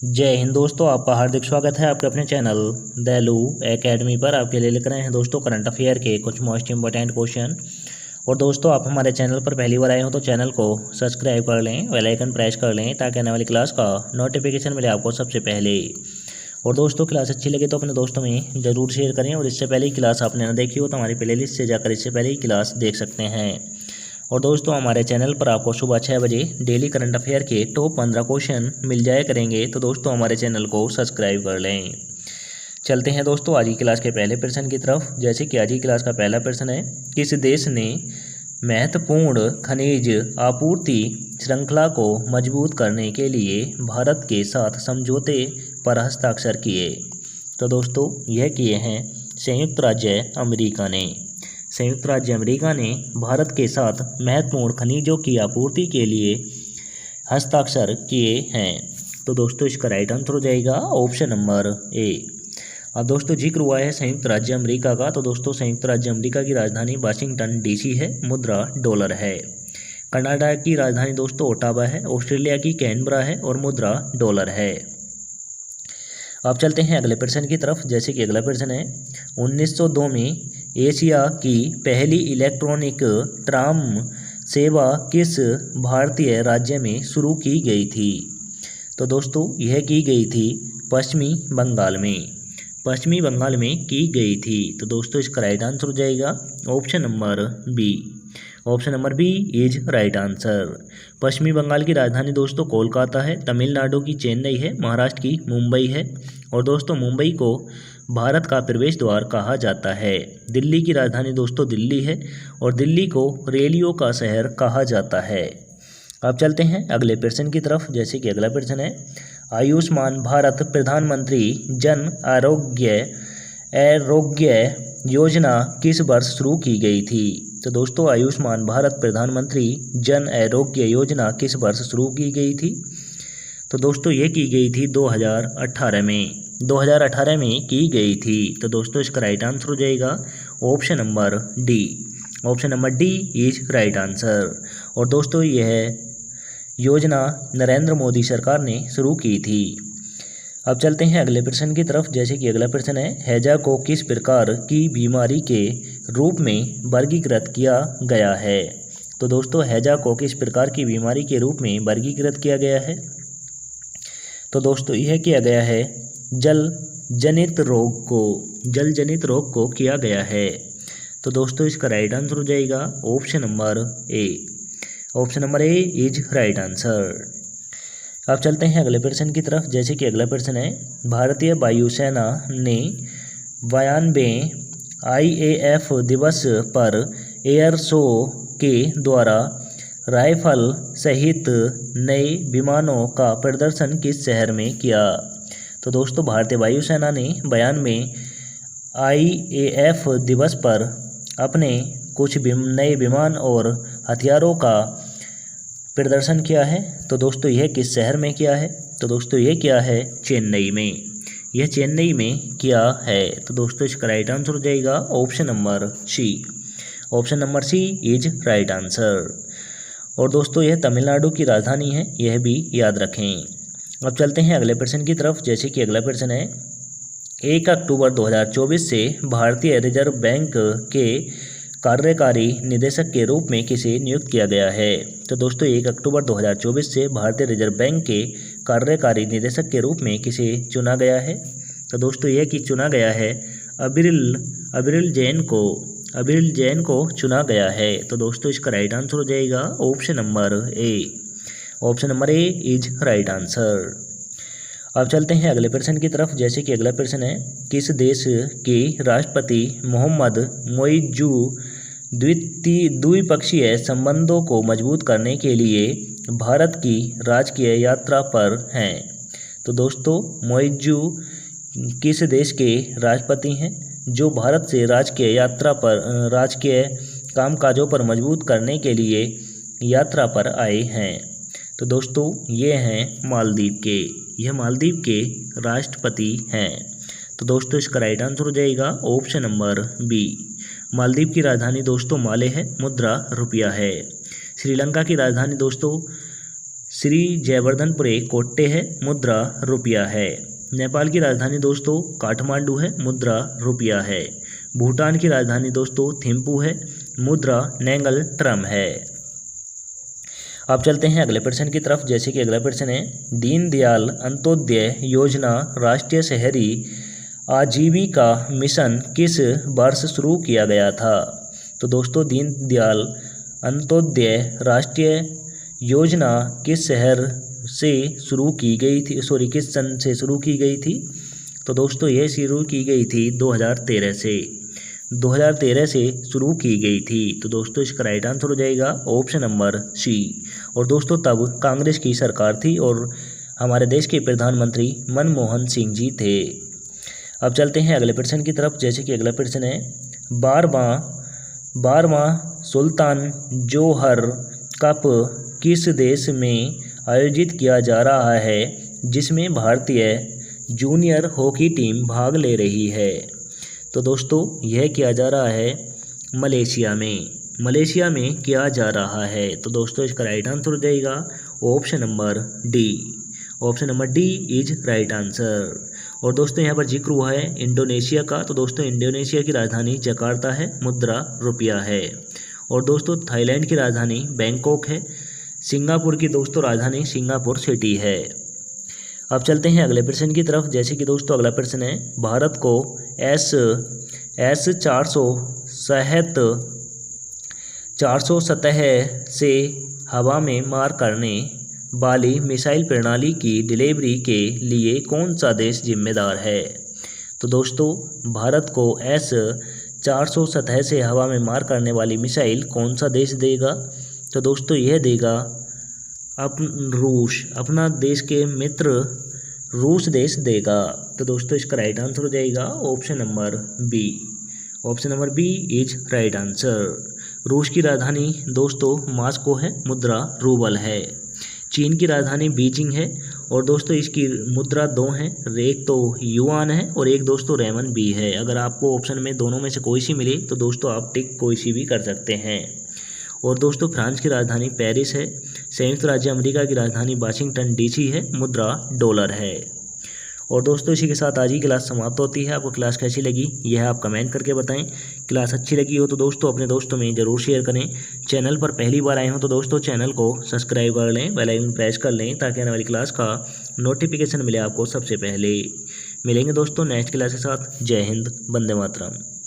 जय हिंद दोस्तों, आपका हार्दिक स्वागत है आपके अपने चैनल दैलू एकेडमी पर। आपके लिए लेकर आए हैं दोस्तों करंट अफेयर के कुछ मोस्ट इंपॉर्टेंट क्वेश्चन। और दोस्तों, आप हमारे चैनल पर पहली बार आए हो तो चैनल को सब्सक्राइब कर लें, बेल आइकन प्रेस कर लें ताकि आने वाली क्लास का नोटिफिकेशन मिले आपको सबसे पहले। और दोस्तों, क्लास अच्छी लगे तो अपने दोस्तों में ज़रूर शेयर करें। और इससे पहले ही क्लास आपने ना देखी हो तो हमारी प्लेलिस्ट से जाकर इससे पहले ही क्लास देख सकते हैं। और दोस्तों, हमारे चैनल पर आपको सुबह 6 बजे डेली करंट अफेयर के टॉप 15 क्वेश्चन मिल जाया करेंगे, तो दोस्तों हमारे चैनल को सब्सक्राइब कर लें। चलते हैं दोस्तों आज की क्लास के पहले प्रश्न की तरफ। जैसे कि आज की क्लास का पहला प्रश्न है, किस देश ने महत्वपूर्ण खनिज आपूर्ति श्रृंखला को मजबूत करने के लिए भारत के साथ समझौते पर हस्ताक्षर किए? तो दोस्तों यह किए हैं संयुक्त राज्य अमेरिका ने। संयुक्त राज्य अमेरिका ने भारत के साथ महत्वपूर्ण खनिजों की आपूर्ति के लिए हस्ताक्षर किए हैं। तो दोस्तों इसका राइट आंसर हो जाएगा ऑप्शन नंबर ए। अब दोस्तों जिक्र हुआ है संयुक्त राज्य अमेरिका का, तो दोस्तों संयुक्त राज्य अमेरिका की राजधानी वाशिंगटन डीसी है, मुद्रा डॉलर है। कनाडा की राजधानी दोस्तों ओटावा है, ऑस्ट्रेलिया की कैनबरा है और मुद्रा डॉलर है। अब चलते हैं अगले प्रश्न की तरफ। जैसे कि अगला प्रश्न है, 1902 में एशिया की पहली इलेक्ट्रॉनिक ट्राम सेवा किस भारतीय राज्य में शुरू की गई थी? तो दोस्तों यह की गई थी पश्चिमी बंगाल में। पश्चिमी बंगाल में की गई थी। तो दोस्तों इसका राइट आंसर हो जाएगा option number B. Option number B is right answer. पश्चिमी बंगाल की राजधानी दोस्तों कोलकाता है, तमिलनाडु की चेन्नई है, महाराष्ट्र की मुंबई है। और दोस्तों मुंबई को भारत का प्रवेश द्वार कहा जाता है। दिल्ली की राजधानी दोस्तों दिल्ली है और दिल्ली को रेलियों का शहर कहा जाता है। अब चलते हैं अगले प्रश्न की तरफ। जैसे कि अगला प्रश्न है, आयुष्मान भारत प्रधानमंत्री जन आरोग्य योजना किस वर्ष शुरू की गई थी? तो दोस्तों आयुष्मान भारत प्रधानमंत्री जन आरोग्य योजना किस वर्ष शुरू की गई थी? तो दोस्तों ये की गई थी 2018 में। 2018 में की गई थी। तो दोस्तों इसका राइट आंसर हो जाएगा option number D. Option number D is right answer. और दोस्तों यह योजना नरेंद्र मोदी सरकार ने शुरू की थी। अब चलते हैं अगले प्रश्न की तरफ। जैसे कि अगला प्रश्न है, हैजा को किस प्रकार की बीमारी के रूप में वर्गीकृत किया गया है? तो दोस्तों हैजा को किस प्रकार की बीमारी के रूप में वर्गीकृत किया गया है? तो दोस्तों यह किया गया है जल जनित रोग को किया गया है। तो दोस्तों इसका राइट आंसर हो जाएगा option number A. Option number A is right answer. अब चलते हैं अगले प्रश्न की तरफ। जैसे कि अगला प्रश्न है, भारतीय वायुसेना ने 92वें IAF दिवस पर एयर शो के द्वारा राइफल सहित नए विमानों का प्रदर्शन किस शहर में किया? तो दोस्तों भारतीय वायुसेना ने 92वें IAF दिवस पर अपने कुछ नए विमान और हथियारों का प्रदर्शन किया है। तो दोस्तों यह किस शहर में किया है? तो दोस्तों यह किया है चेन्नई में। यह चेन्नई में किया है। तो दोस्तों इसका राइट आंसर हो जाएगा option number C. Option number C is right answer. और दोस्तों यह तमिलनाडु की राजधानी है, यह भी याद रखें। अब चलते हैं अगले प्रश्न की तरफ। जैसे कि अगला प्रश्न है, 1 अक्टूबर 2024 से भारतीय रिजर्व बैंक के कार्यकारी निदेशक के रूप में किसे नियुक्त किया गया है? तो दोस्तों 1 अक्टूबर 2024 से भारतीय रिजर्व बैंक के कार्यकारी निदेशक के रूप में किसे चुना गया है? तो दोस्तों यह कि चुना गया है अविरल जैन को चुना गया है। तो दोस्तों इसका राइट आंसर हो जाएगा option number A. Option number A is right answer. अब चलते हैं अगले प्रश्न की तरफ। जैसे कि अगला प्रश्न है, किस देश के राष्ट्रपति मोहम्मद मोइजू द्विपक्षीय संबंधों को मजबूत करने के लिए भारत की राजकीय यात्रा पर हैं? तो दोस्तों मोइजू किस देश के राष्ट्रपति हैं जो भारत से राजकीय कामकाजों पर मजबूत करने के लिए यात्रा पर आए हैं? तो दोस्तों ये हैं मालदीव के। यह मालदीव के राष्ट्रपति हैं। तो दोस्तों इसका राइट आंसर हो जाएगा ऑप्शन नंबर बी। मालदीव की राजधानी दोस्तों माले है, मुद्रा रुपया है। श्रीलंका की राजधानी दोस्तों श्री जयवर्धनपुरे कोट्टे है, मुद्रा रुपया है। नेपाल की राजधानी दोस्तों काठमांडू है, मुद्रा रुपया है। भूटान की राजधानी दोस्तों थिम्पू है, मुद्रा नेंगल ट्रम है। अब चलते हैं अगले प्रश्न की तरफ। जैसे कि अगला प्रश्न है, दीनदयाल अंत्योदय योजना राष्ट्रीय शहरी आजीविका मिशन किस वर्ष शुरू किया गया था? तो दोस्तों दीनदयाल अंत्योदय राष्ट्रीय योजना किस शहर से शुरू की गई थी, किस सन से शुरू की गई थी? तो दोस्तों ये शुरू की गई थी 2013 से, 2013 से शुरू की गई थी। तो दोस्तों इसका राइट आंसर हो जाएगा ऑप्शन नंबर सी। और दोस्तों तब कांग्रेस की सरकार थी और हमारे देश के प्रधानमंत्री मनमोहन सिंह जी थे। अब चलते हैं अगले प्रश्न की तरफ। जैसे कि अगला प्रश्न है, 12वां सुल्तान जोहर कप किस देश में आयोजित किया जा रहा है जिसमें भारतीय जूनियर हॉकी टीम भाग ले रही है? तो दोस्तों यह किया जा रहा है मलेशिया में किया जा रहा है। तो दोस्तों इसका राइट आंसर हो जाएगा option number D. Option number D is right answer. और दोस्तों यहाँ पर जिक्र हुआ है इंडोनेशिया का। तो दोस्तों इंडोनेशिया की राजधानी जकार्ता है, मुद्रा रुपया है। और दोस्तों थाईलैंड की राजधानी बैंकॉक है। सिंगापुर की दोस्तों राजधानी सिंगापुर सिटी है। अब चलते हैं अगले प्रश्न की तरफ। जैसे कि दोस्तों अगला प्रश्न है, भारत को S-400 से हवा में मार करने वाली मिसाइल प्रणाली की डिलीवरी के लिए कौन सा देश जिम्मेदार है? तो दोस्तों भारत को S-400 से हवा में मार करने वाली मिसाइल कौन सा देश देगा? तो दोस्तों यह देगा रूस, अपना देश के मित्र रूस देश देगा। तो दोस्तों इसका राइट आंसर हो जाएगा option number B. Option number B is right answer. रूस की राजधानी दोस्तों मॉस्को है, मुद्रा रूबल है। चीन की राजधानी बीजिंग है और दोस्तों इसकी मुद्रा दो हैं, एक तो युआन है और एक दोस्तों रेमन बी है। अगर आपको ऑप्शन में दोनों में से कोई सी मिले तो दोस्तों आप टिक कोई सी भी कर सकते हैं। और दोस्तों फ्रांस की राजधानी पेरिस है। संयुक्त राज्य अमेरिका की राजधानी वाशिंगटन डीसी है, मुद्रा डॉलर है। और दोस्तों इसी के साथ आज की क्लास समाप्त होती है। आपको क्लास कैसी लगी यह आप कमेंट करके बताएं। क्लास अच्छी लगी हो तो दोस्तों अपने दोस्तों में ज़रूर शेयर करें। चैनल पर पहली बार आए हो तो दोस्तों चैनल को सब्सक्राइब कर लें, बेल आइकन प्रेस कर लें ताकि आने वाली क्लास का नोटिफिकेशन मिले आपको सबसे पहले। मिलेंगे दोस्तों नेक्स्ट क्लास के साथ। जय हिंद, वंदे मातरम।